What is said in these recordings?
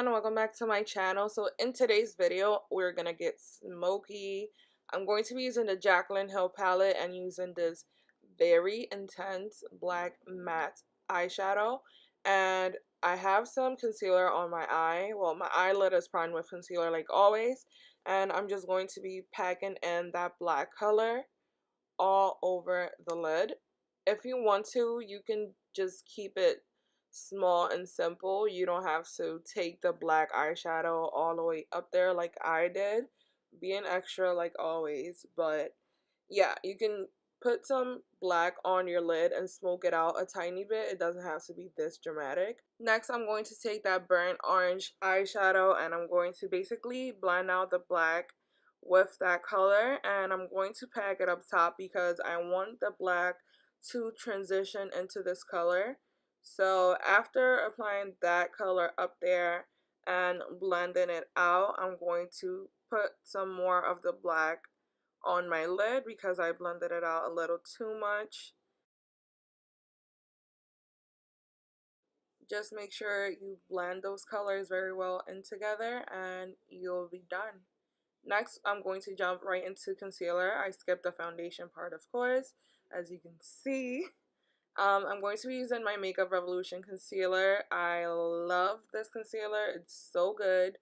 everyone, welcome back to my channel. So in today's video we're gonna get smoky. I'm going to be using the Jaclyn Hill palette and using this very intense black matte eyeshadow, and I have some concealer on my eye. Well, my eyelid is primed with concealer like always, and I'm just going to be packing in that black color all over the lid. If you want to, you can just keep it small and simple. You don't have to take the black eyeshadow all the way up there like I did. Being extra like always. But yeah, you can put some black on your lid and smoke it out a tiny bit. It doesn't have to be this dramatic. Next, I'm going to take that burnt orange eyeshadow and I'm going to basically blend out the black with that color, and I'm going to pack it up top because I want the black to transition into this color. So after applying that color up there and blending it out, I'm going to put some more of the black on my lid because I blended it out a little too much. Just make sure you blend those colors very well in together and you'll be done. Next, I'm going to jump right into concealer. I skipped the foundation part, of course, as you can see. I'm going to be using my Makeup Revolution concealer. I love this concealer. It's so good.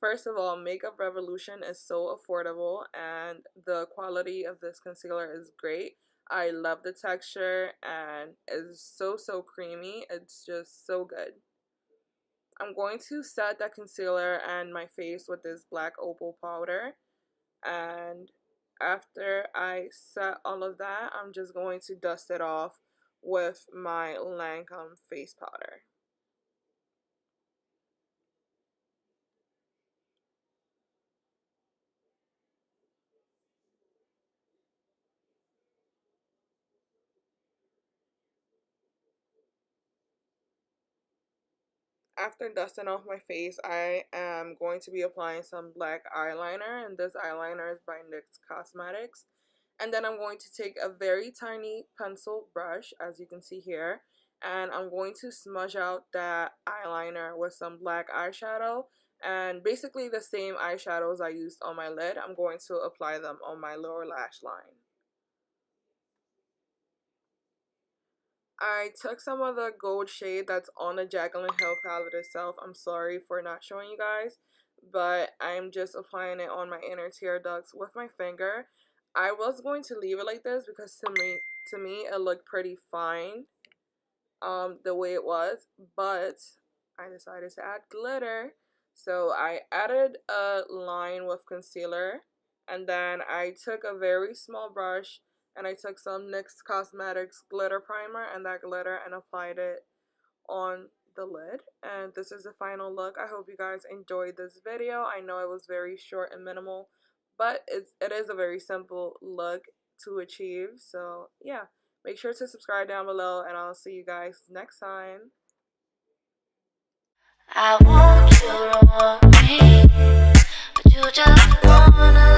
First of all, Makeup Revolution is so affordable and the quality of this concealer is great. I love the texture and it's so creamy. It's just so good. I'm going to set that concealer and my face with this black opal powder, and after I set all of that, I'm just going to dust it off with my Lancome face powder. After dusting off my face, I am going to be applying some black eyeliner, and this eyeliner is by NYX Cosmetics. And then I'm going to take a very tiny pencil brush, as you can see here, and I'm going to smudge out that eyeliner with some black eyeshadow, and basically the same eyeshadows I used on my lid, I'm going to apply them on my lower lash line. I took some of the gold shade that's on the Jaclyn Hill palette itself. I'm sorry for not showing you guys, but I'm just applying it on my inner tear ducts with my finger. I was going to leave it like this because to me it looked pretty fine the way it was, but I decided to add glitter. So I added a line with concealer, and then I took a very small brush and I took some NYX Cosmetics glitter primer and that glitter and applied it on the lid. And this is the final look. I hope you guys enjoyed this video. I know it was very short and minimal, but it is a very simple look to achieve. So yeah, make sure to subscribe down below and I'll see you guys next time. I want you to want me, but you just wanna